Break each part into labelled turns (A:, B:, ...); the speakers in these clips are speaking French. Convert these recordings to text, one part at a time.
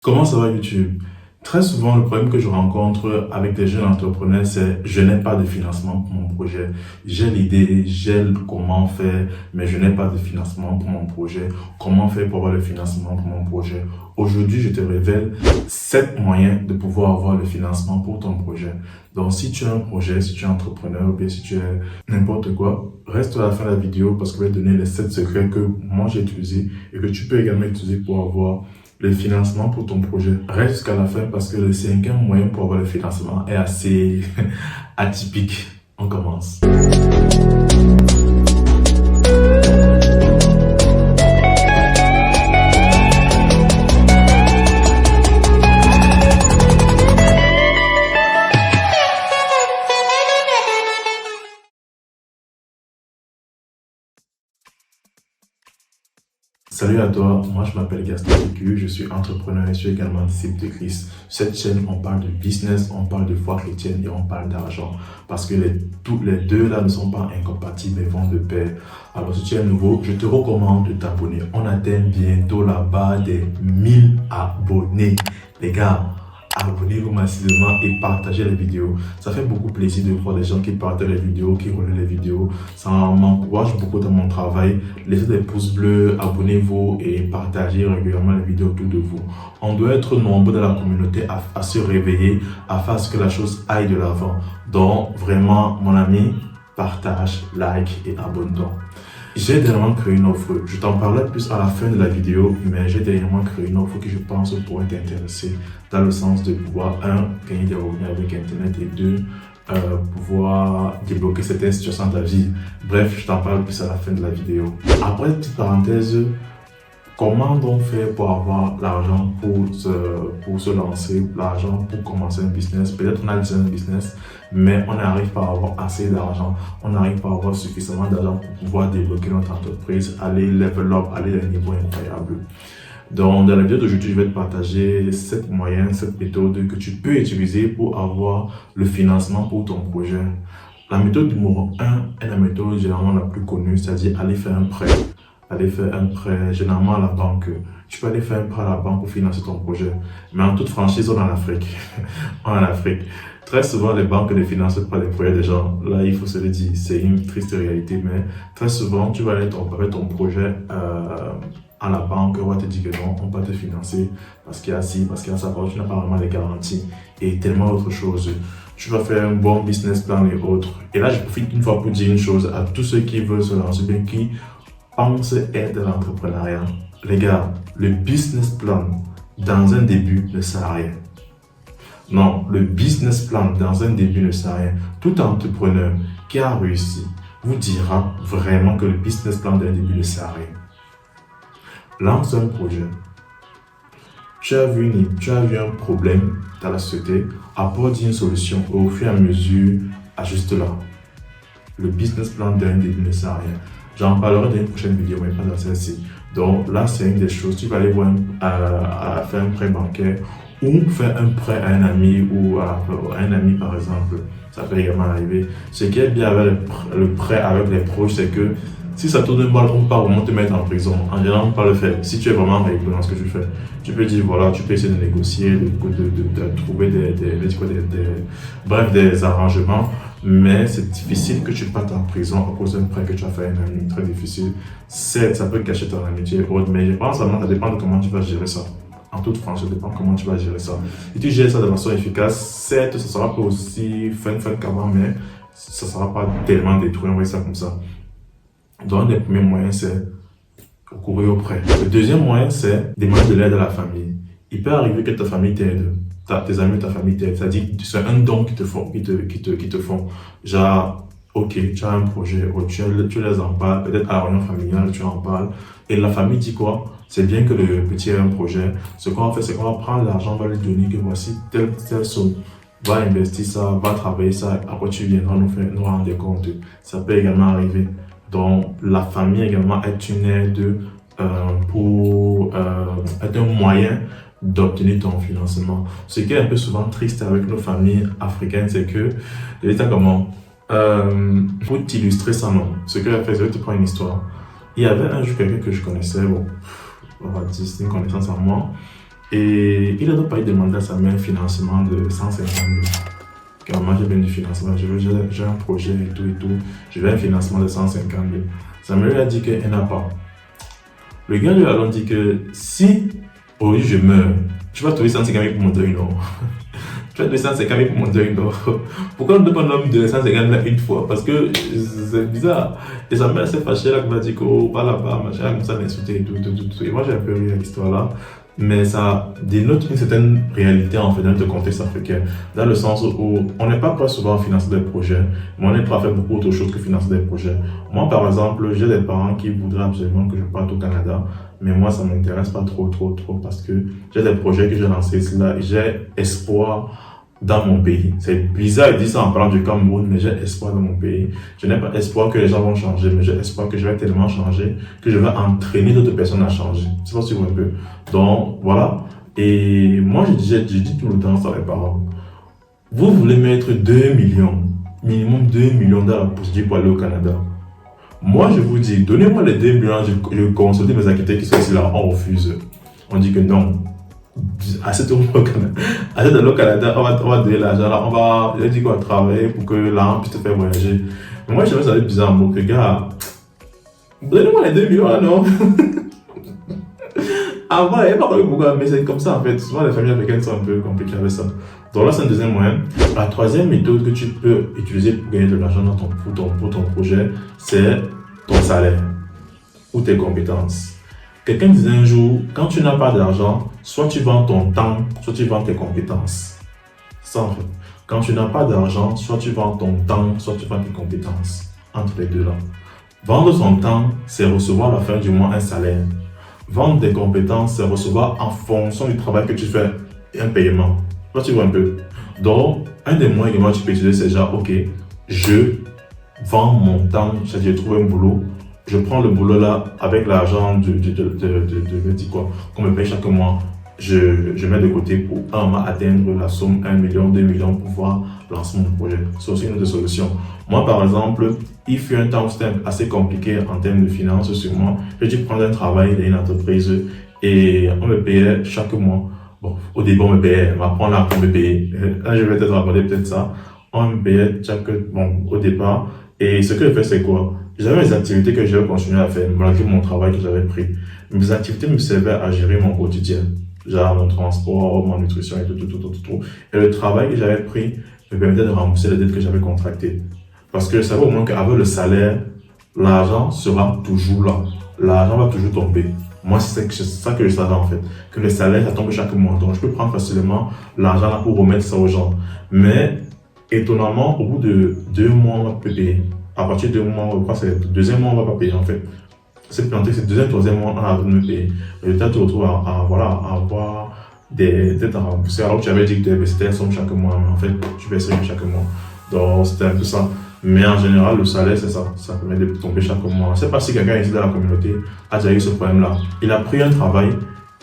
A: Comment ça va YouTube? Très souvent, le problème que je rencontre avec les jeunes entrepreneurs, c'est je n'ai pas de financement pour mon projet. J'ai l'idée, j'ai comment faire, mais je n'ai pas de financement pour mon projet. Comment faire pour avoir le financement pour mon projet? Aujourd'hui, je te révèle 7 moyens de pouvoir avoir le financement pour ton projet. Donc, si tu as un projet, si tu es entrepreneur ou bien si tu es n'importe quoi, reste à la fin de la vidéo parce que je vais te donner les 7 secrets que moi j'ai utilisés et que tu peux également utiliser pour avoir le financement pour ton projet. Reste jusqu'à la fin parce que le cinquième moyen pour avoir le financement est assez atypique. On commence. Salut à toi, moi je m'appelle Gaston Bécu, je suis entrepreneur et je suis également disciple de Christ. Sur cette chaîne, on parle de business, on parle de foi chrétienne et on parle d'argent. Parce que les deux là ne sont pas incompatibles, mais vont de pair. Alors si tu es nouveau, je te recommande de t'abonner. On atteint bientôt la barre des 1000 abonnés. Les gars, abonnez-vous massivement et partagez les vidéos. Ça fait beaucoup plaisir de voir les gens qui partagent les vidéos, qui relaient les vidéos. Ça m'encourage beaucoup dans mon travail. Laissez des pouces bleus, abonnez-vous et partagez régulièrement les vidéos autour de vous. On doit être nombreux dans la communauté à se réveiller, à faire ce que la chose aille de l'avant. Donc, vraiment, mon ami, partage, like et abonne-toi. J'ai dernièrement créé une offre, je t'en parlerai plus à la fin de la vidéo, mais j'ai dernièrement créé une offre qui je pense pourrait t'intéresser dans le sens de pouvoir, gagner des revenus avec Internet et deux, pouvoir débloquer certaines situations de ta vie. Bref, je t'en parle plus à la fin de la vidéo. Après, petite parenthèse, comment donc faire pour avoir l'argent pour se lancer, l'argent pour commencer un business? Peut-être on a déjà un business, mais on n'arrive pas à avoir assez d'argent, on n'arrive pas à avoir suffisamment d'argent pour pouvoir débloquer notre entreprise, aller level up, aller à un niveau incroyable. Donc, dans la vidéo d'aujourd'hui, je vais te partager 7 moyens, 7 méthodes que tu peux utiliser pour avoir le financement pour ton projet. La méthode numéro 1 est la méthode généralement la plus connue, c'est-à-dire aller faire un prêt. Aller faire un prêt, généralement à la banque. Tu peux aller faire un prêt à la banque pour financer ton projet. Mais en toute franchise, on est en Afrique. On est en Afrique. Très souvent, les banques ne financent pas les projets des gens. Là, il faut se le dire, c'est une triste réalité. Mais très souvent, tu vas aller avec ton projet à la banque, on va te dire que non, on va te financer parce qu'il y a ci, parce qu'il y a ça, tu n'as pas vraiment les garanties et tellement d'autres choses. Tu vas faire un bon business plan et autres. Et là, je profite une fois pour dire une chose à tous ceux qui veulent se lancer, bien qui pensent être dans l'entrepreneuriat. Les gars, le business plan dans un début ne sert à rien. Non, le business plan dans un début ne sert à rien. Tout entrepreneur qui a réussi vous dira vraiment que le business plan d'un début ne sert à rien. Lance un projet. Tu as vu un problème dans la société, apporte une solution et au fur et à mesure, ajuste-la. Le business plan d'un début ne sert à rien. J'en parlerai dans une prochaine vidéo, mais pas dans celle-ci. Donc là, c'est une des choses. Tu vas aller voir faire un prêt bancaire ou faire un prêt à un ami ou à un ami par exemple. Ça peut également arriver. Ce qui est bien avec le prêt avec les proches, c'est que si ça tourne mal, on ne peut pas vraiment te mettre en prison. En général, on ne peut pas le faire. Si tu es vraiment réglo dans ce que tu fais, tu peux dire voilà, tu peux essayer de négocier, de trouver des arrangements. Mais c'est difficile que tu partes en prison à cause d'un prêt que tu as fait à un ami. Très difficile. Certes, ça peut cacher ton amitié et autres, mais je pense vraiment que ça dépend de comment tu vas gérer ça. En toute franchise, ça dépend comment tu vas gérer ça. Si tu gères ça de façon efficace, certes, ça ne sera pas aussi fun qu'avant, mais ça ne sera pas tellement détruit, on va dire ça comme ça. Donc, le premier moyen, c'est recourir au prêt. Le deuxième moyen, c'est demander de l'aide à la famille. Il peut arriver que ta famille t'aide, tes amis ou ta famille t'aident. C'est-à-dire que c'est un don qu'ils te font, qui te font. Genre, ok, tu as un projet, tu les en parles, peut-être à la réunion familiale, tu en parles. Et la famille dit quoi? C'est bien que le petit ait un projet. Ce qu'on va faire, c'est qu'on va prendre l'argent, on va lui donner que voici telle somme. Va investir ça, va travailler ça. Après, tu viendras nous rendre compte. Ça peut également arriver. Donc, la famille également est une aide est un moyen d'obtenir ton financement. Ce qui est un peu souvent triste avec nos familles africaines, c'est que l'État comment pour t'illustrer ça, non. Ce que j'ai fait, je vais te prendre une histoire. Il y avait un jour quelqu'un que je connaissais, bon, on va dire, c'est une connaissance à moi. Et il a donc pas demandé à sa mère un financement de 150 000. Car moi j'ai bien du financement, j'ai un projet et tout. Je veux un financement de 150 000. Sa mère lui a dit qu'elle n'a pas. Le gars lui a donc dit que si aujourd'hui je meurs, tu vas trouver 150 000 pour mon deuil, non? Tu vas trouver 150 000 pour mon deuil, non? Pourquoi on ne peut pas nous donner 150 000 là une fois? Parce que c'est bizarre. Et sa mère s'est fâchée là, qui m'a dit que oh, va là-bas, machin, comme ça, l'insulter et tout. Et moi j'ai un peu ri à l'histoire là. Mais ça dénote une certaine réalité en fait dans le contexte africain, dans le sens où on n'est pas souvent à financer des projets, mais on est prêt à faire beaucoup autre chose que financer des projets. Moi par exemple, j'ai des parents qui voudraient absolument que je parte au Canada, mais moi ça m'intéresse pas trop parce que j'ai des projets que j'ai lancés là et j'ai espoir dans mon pays. C'est bizarre de dire ça en parlant du Cameroun, mais j'ai espoir dans mon pays. Je n'ai pas espoir que les gens vont changer, mais j'ai espoir que je vais tellement changer que je vais entraîner d'autres personnes à changer. C'est pas si vous un peu. Donc, voilà. Et moi, je dis tout le temps ça à mes parents. Vous voulez mettre 2 millions, minimum 2 millions dans la procédure pour aller au Canada. Moi, je vous dis, donnez-moi les 2 millions, je consulte mes activités qui sont ici là, on refuse. On dit que non. Assez de au Canada, on va donner l'argent là, on va dire qu'on va travailler pour que l'argent puisse te faire voyager. Mais moi, je me savais bizarre, mon gars, donnez-moi les 2 millions là, non? Ah voilà, il n'y a pas de pourquoi, mais c'est comme ça en fait. Souvent, les familles américaines sont un peu compliquées avec ça. Donc là, c'est un deuxième moyen. La troisième méthode que tu peux utiliser pour gagner de l'argent pour ton projet, c'est ton salaire ou tes compétences. Quelqu'un disait un jour, quand tu n'as pas d'argent, soit tu vends ton temps, soit tu vends tes compétences. Ça en fait. Quand tu n'as pas d'argent, soit tu vends ton temps, soit tu vends tes compétences. Entre les deux là. Vendre son temps, c'est recevoir à la fin du mois un salaire. Vendre des compétences, c'est recevoir en fonction du travail que tu fais un paiement. Là, tu vois un peu. Donc, un des moyens que moi tu peux utiliser, c'est genre, ok, je vends mon temps, c'est-à-dire je trouve un boulot. Je prends le boulot là avec l'argent qu'on me paye chaque mois. Je mets de côté pour un mois atteindre la somme 1 million, 2 millions pour pouvoir lancer mon projet. C'est aussi une autre solution. Moi, par exemple, il fut un temps assez compliqué en termes de finances sur moi. J'ai dû prendre un travail dans une entreprise et on me payait chaque mois. Bon, au début, on me payait, on va prendre là pour me payer. Là, je vais peut-être raconter peut-être ça. On me payait au départ. Et ce que je fais, c'est quoi? J'avais mes activités que je vais continuer à faire malgré mon travail que j'avais pris. Mes activités me servaient à gérer mon quotidien, genre mon transport, ma nutrition et tout. Et le travail que j'avais pris me permettait de rembourser les dettes que j'avais contractées. Parce que je savais au moins qu'avec le salaire, l'argent sera toujours là. L'argent va toujours tomber. Moi, c'est ça que je savais en fait. Que le salaire, ça tombe chaque mois. Donc, je peux prendre facilement l'argent là pour remettre ça aux gens. Mais, étonnamment, au bout de 2 mois, on va payer. À partir de 2 mois, je crois que c'est le deuxième mois, on ne va pas payer en fait. C'est planté, c'est le deuxième, troisième mois, on a besoin de me payer. Et là, tu te retrouves à avoir des dettes à rembourser. Alors que tu avais dit que tu investais une somme chaque mois, mais en fait, tu verses rien chaque mois. Donc, c'était un peu ça. Mais en général, le salaire, c'est ça. Ça permet de tomber chaque mois. Je ne sais pas si quelqu'un ici dans la communauté a déjà eu ce problème-là. Il a pris un travail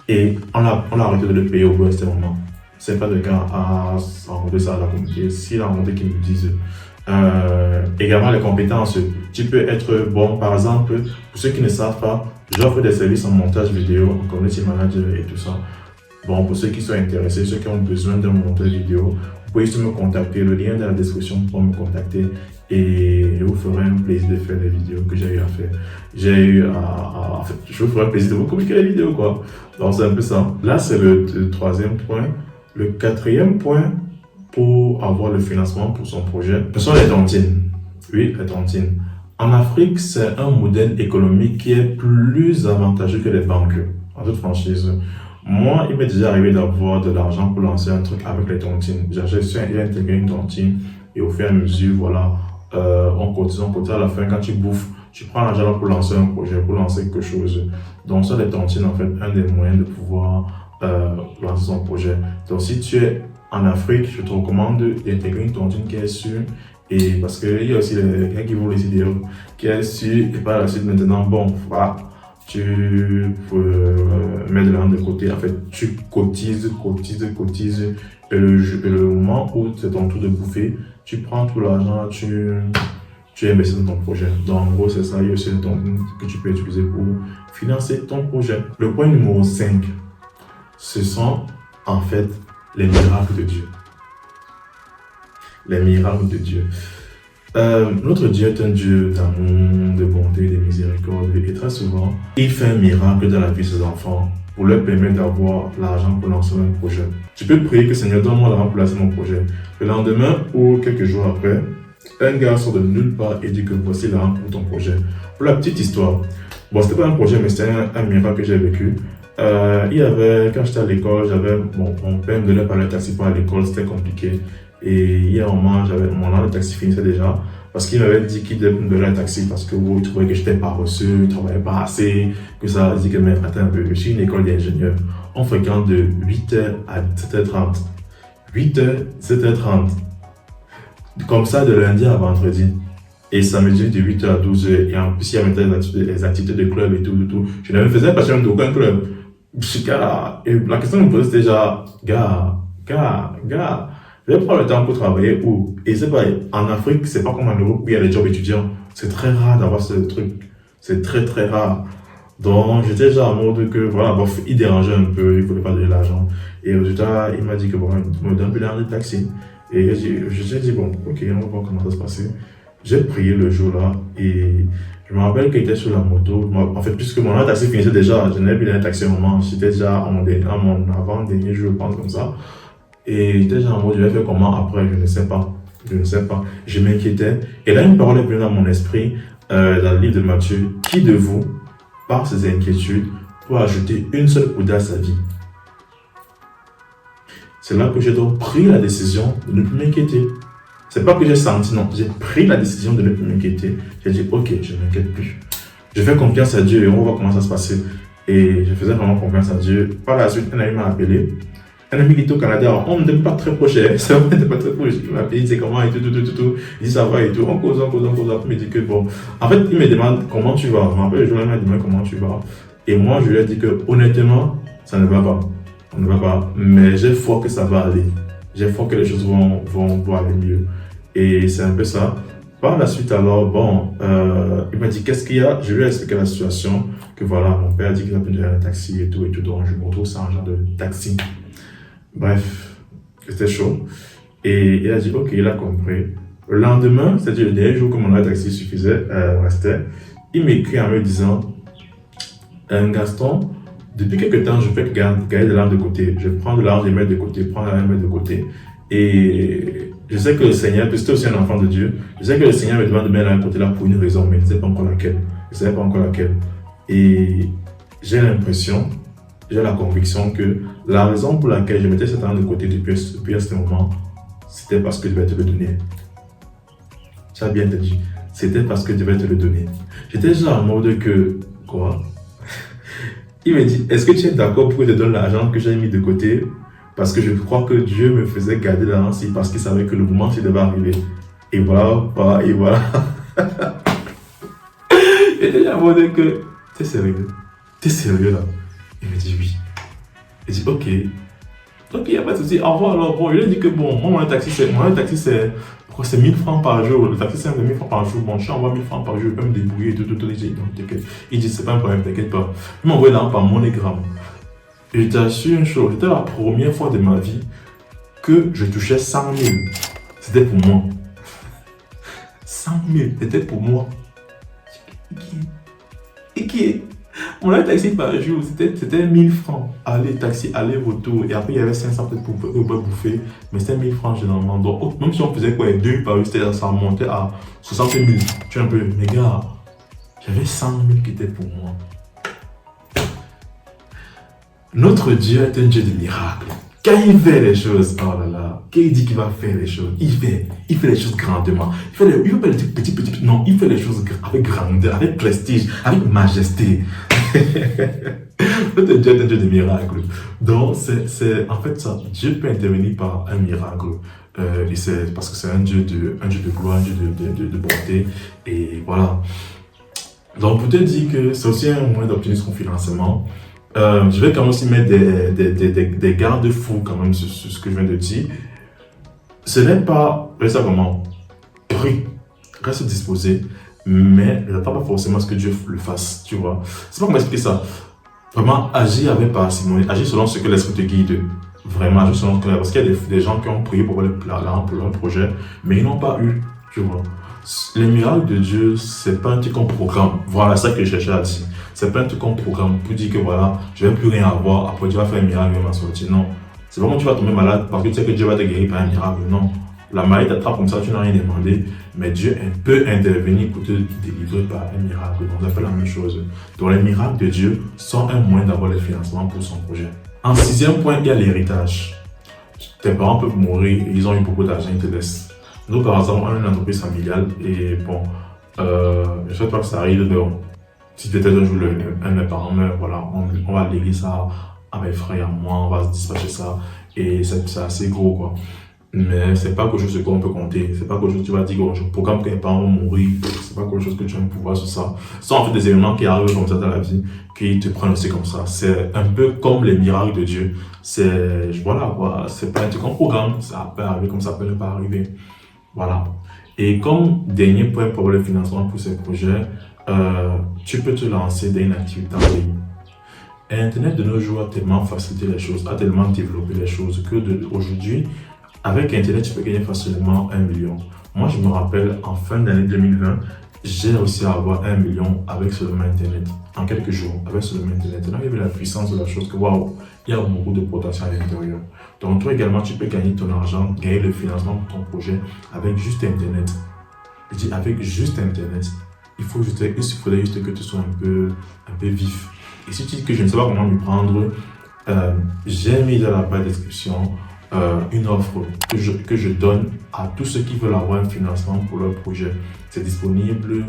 A: et on a arrêté de le payer au bout de ce moment. C'est pas le cas à rencontrer ça à la communauté. S'il a rencontré qu'ils me disent. Également les compétences, tu peux être bon, par exemple, pour ceux qui ne savent pas, j'offre des services en montage vidéo, en community manager et tout ça. Bon, pour ceux qui sont intéressés, ceux qui ont besoin d'un montage vidéo, vous pouvez juste me contacter, le lien dans la description pour me contacter et je vous ferai un plaisir de faire les vidéos que j'ai eu à faire. Je vous ferai un plaisir de vous communiquer les vidéos quoi. Donc c'est un peu ça. Là c'est le troisième point. Le quatrième point, pour avoir le financement pour son projet, ce sont les tontines. Oui, les tontines. En Afrique, c'est un modèle économique qui est plus avantageux que les banques, en toute franchise. Moi, il m'est déjà arrivé d'avoir de l'argent pour lancer un truc avec les tontines. J'ai intégré une tontine et au fur et à mesure, voilà, on continue. À la fin, quand tu bouffes, tu prends l'argent pour lancer un projet, pour lancer quelque chose. Donc, ça, les tontines, en fait, un des moyens de pouvoir lancer son projet. Donc, si tu es en Afrique, je te recommande d'intégrer une tontine qui est sûre. Et parce qu'il y a aussi les gars qui vont les vidéos qui est sûre et par la suite maintenant, bon, voilà, tu peux mettre de l'argent de côté. En fait, tu cotises. Et le moment où c'est ton tour de bouffer, tu prends tout l'argent, tu investis dans ton projet. Donc, en gros, c'est ça. Il y a aussi une tontine que tu peux utiliser pour financer ton projet. Le point numéro 5. Ce sont en fait les miracles de Dieu. Les miracles de Dieu. Notre Dieu est un Dieu d'amour, de bonté, de miséricorde. Et très souvent, il fait un miracle dans la vie de ses enfants pour leur permettre d'avoir l'argent pour lancer un projet. Tu peux prier que Seigneur, donne-moi l'argent pour lancer mon projet. Le lendemain ou quelques jours après, un gars sort de nulle part et dit que voici l'argent pour ton projet. Pour la petite histoire, bon, c'était pas un projet, mais c'était un miracle que j'ai vécu. Il y avait, quand j'étais à l'école, mon père me donnait pas le taxi pour aller à l'école, c'était compliqué. Et il y a un moment, mon an de taxi finissait déjà. Parce qu'il m'avait dit qu'il devait me donner un taxi parce que il trouvait que j'étais paresseux, il ne travaillait pas assez, que ça. Il dit que, mais attends un peu, je suis une école d'ingénieur. On fréquente de 8h à 7h30. 8h, 7h30. Comme ça, de lundi à vendredi. Et samedi de 8h à 12h. Et en plus, il y avait les activités de club et tout. Je ne me faisais pas même d'aucun club. Et la question que je me posais, c'était déjà, gars. Je vais prendre le temps pour travailler où? Et c'est pas, en Afrique, c'est pas comme en Europe où il y a des jobs étudiants. C'est très rare d'avoir ce truc. C'est très très rare. Donc, j'étais déjà en mode que, voilà, bon, il dérangeait un peu, il voulait pas donner l'argent. Et au résultat, il m'a dit que, bon, il me donne plus l'argent de taxi. Et j'ai dit, bon, ok, on va voir comment ça va se passer. J'ai prié le jour-là et je me rappelle qu'il était sur la moto. En fait, puisque mon taxi finissait déjà, je n'avais plus d'un taxi au moment. J'étais déjà à mon avant-dernier jour, je pense, comme ça. Et j'étais genre en mode, je vais faire comment après, je ne sais pas. Je m'inquiétais. Et là, une parole est venue dans mon esprit, dans le livre de Matthieu. Qui de vous, par ses inquiétudes, peut ajouter une seule audace à sa vie? C'est là que j'ai donc pris la décision de ne plus m'inquiéter. C'est pas que j'ai senti, non. J'ai pris la décision de ne plus m'inquiéter. J'ai dit, ok, je ne m'inquiète plus. Je fais confiance à Dieu et on va voir comment ça se passer. Et je faisais vraiment confiance à Dieu. Par la suite, un ami m'a appelé. Un ami qui est au Canada, on n'était pas très proche, c'est vrai, on n'était pas très proche. Il m'a appelé, il dit comment et tout. Il dit ça va et tout. On cause. Après, il me dit que bon. En fait, il me demande comment tu vas. Je me rappelle le jour où il m'a demandé comment tu vas. Et moi, je lui ai dit que honnêtement, ça ne va pas. On ne va pas. Mais j'ai foi que ça va aller. J'ai foi que les choses vont aller mieux. Et c'est un peu ça. Par la suite, alors, bon, il m'a dit qu'est-ce qu'il y a. Je lui ai expliqué la situation. Que voilà, mon père a dit qu'il a pu donner un taxi et tout. Donc, je me retrouve sans argent de taxi. Bref, c'était chaud. Et il a dit, ok, il a compris. Le lendemain, c'est-à-dire le dernier jour que mon taxi restait, il m'écrit en me disant, Gaston, depuis quelque temps, je fais gagner de l'argent de côté. Je prends de l'argent et mettre de côté, prends de l'argent et mettre de côté. Et je sais que le Seigneur, puisque c'est aussi un enfant de Dieu, je sais que le Seigneur me demande de mettre l'argent de côté là pour une raison, mais je ne sais pas encore laquelle. Et j'ai l'impression, j'ai la conviction que la raison pour laquelle je mettais cet argent de côté depuis ce moment, c'était parce que je devais te le donner. Tu as bien entendu. C'était parce que je devais te le donner. J'étais déjà en mode que, quoi? Il me dit, est-ce que tu es d'accord pour que je te donne l'argent que j'ai mis de côté? Parce que je crois que Dieu me faisait garder l'argent parce qu'il savait que le moment s'il devait arriver. Et voilà. J'étais déjà en mode que, t'es sérieux là? Il me dit oui. Il dit ok, il n'y a pas de souci, au revoir alors. Bon, il a dit que bon, moi mon taxi c'est 1000 francs par jour. Le taxi c'est 1000 francs par jour. Bon, je envoie 1000 francs par jour, je peux me débrouiller et tout. Il dit c'est pas un problème, t'inquiète pas. Il m'a envoyé l'argent par MoneyGram. Et je t'assure une chose, c'était la première fois de ma vie que je touchais 100 000. C'était pour moi. 100 000, c'était pour moi. Et qui on a un taxi par jour, c'était 1000 francs. Taxi, aller-retour. Et après, il y avait 500 peut-être pour bouffer. Mais c'était 1000 francs généralement. Donc, même si on faisait quoi, 2 par jour, ça remontait à 60 000. Tu vois un peu, mais gars, j'avais 100 000 qui étaient pour moi. Notre Dieu est un Dieu de miracles. Quand il fait les choses, oh là là, quand il dit qu'il va faire les choses, il fait les choses grandement. Il fait pas les trucs petits, non, il fait les choses avec grandeur, avec prestige, avec majesté. Notre Dieu est un Dieu de miracles. Donc, c'est en fait ça. Dieu peut intervenir par un miracle. Et c'est parce que c'est un Dieu de gloire, un Dieu de bonté. Et voilà. Donc, pour te dire que c'est aussi un moyen d'obtenir son financement. Je vais quand même aussi mettre des garde-fous quand même sur ce que je viens de dire. Ce n'est pas, ça comment? Oui, reste disposé, mais ne pas forcément ce que Dieu le fasse, tu vois. C'est pas comment expliquer ça. Vraiment, agis avec parcimonie, agis selon ce que l'esprit te guide. Vraiment, agis selon ce que... Parce qu'il y a des gens qui ont prié pour leur projet, mais ils n'ont pas eu, tu vois. Les miracles de Dieu, c'est pas un truc qu'on programme. Voilà, c'est ça que je cherchais à dire. C'est pas un truc qu'on programme pour dire que voilà, je vais plus rien avoir, après tu vas faire un miracle, il va m'en sortir. Non. C'est pas comme tu vas tomber malade parce que tu sais que Dieu va te guérir par un miracle. Non. La maladie t'attrape comme ça, tu n'as rien demandé, mais Dieu peut intervenir pour te délivrer par un miracle. Donc, on fait la même chose. Donc, les miracles de Dieu sont un moyen d'avoir le financement pour son projet. En sixième point, il y a l'héritage. Tes parents peuvent mourir, ils ont eu beaucoup d'argent, ils te laissent. Nous, par exemple, on a une entreprise familiale et bon, je ne souhaite pas que ça arrive, mais bon, si peut-être un jour un de mes parents meurt, voilà, on va léguer ça à mes frères et à moi, on va se dispatcher ça et c'est assez gros, quoi. Mais c'est pas quelque chose sur quoi on peut compter. C'est pas quelque chose que tu vas dire, oh, je programme que mes parents vont mourir. C'est pas quelque chose que tu as un pouvoir sur ça. Ce sont en fait des événements qui arrivent comme ça dans la vie, qui te prennent aussi comme ça. C'est un peu comme les miracles de Dieu. C'est, voilà, quoi. C'est pas un truc qu'on programme. Ça peut arriver comme ça peut ne pas arriver. Voilà. Et comme dernier point pour le financement pour ces projets, tu peux te lancer dans une activité en ligne. Internet de nos jours a tellement facilité les choses, a tellement développé les choses que aujourd'hui, avec Internet, tu peux gagner facilement 1 million. Moi, je me rappelle, en fin d'année 2020, j'ai réussi à avoir 1 million avec seulement Internet. En quelques jours, avec seulement Internet. Là, il y avait la puissance de la chose que, waouh, il y a beaucoup de potentiel à l'intérieur. Donc, toi également, tu peux gagner ton argent, gagner le financement pour ton projet avec juste Internet. Je dis avec juste Internet. Il faudrait juste que tu sois un peu vif. Et si tu dis que je ne sais pas comment m'y prendre, j'ai mis dans la barre de description une offre que je donne à tous ceux qui veulent avoir un financement pour leur projet. C'est disponible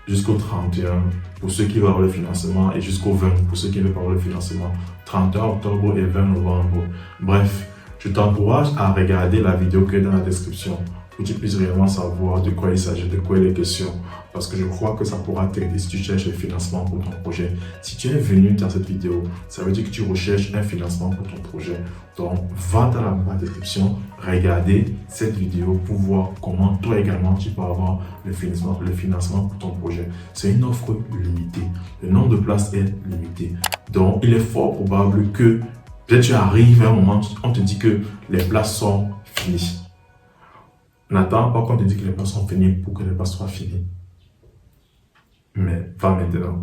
A: jusqu'au 31 pour ceux qui veulent avoir le financement et jusqu'au 20 pour ceux qui veulent avoir le financement. 31 octobre et 20 novembre. Bref, je t'encourage à regarder la vidéo qui est dans la description pour que tu puisses réellement savoir de quoi il s'agit, de quoi il est question. Parce que je crois que ça pourra t'aider si tu cherches le financement pour ton projet. Si tu es venu dans cette vidéo, ça veut dire que tu recherches un financement pour ton projet. Donc, va dans la barre de description, regardez cette vidéo pour voir comment toi également tu peux avoir le financement pour ton projet. C'est une offre limitée. Le nombre de places est limité. Donc, il est fort probable que peut-être tu arrives à un moment, on te dit que les places sont finies. N'attends pas qu'on te dise que les places sont finies pour que les places soient finies. Mais pas maintenant.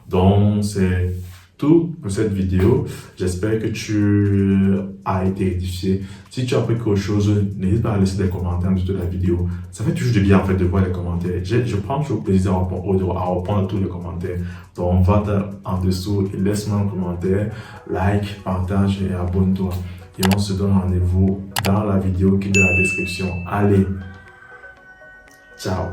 A: Donc, c'est tout pour cette vidéo. J'espère que tu as été édifié. Si tu as appris quelque chose, n'hésite pas à laisser des commentaires en dessous de la vidéo. Ça fait toujours du bien en fait de voir les commentaires. Je prends toujours plaisir à répondre à tous les commentaires. Donc, va en dessous et laisse-moi un commentaire, like, partage et abonne-toi. Et on se donne rendez-vous dans la vidéo qui est dans la description. Allez, ciao!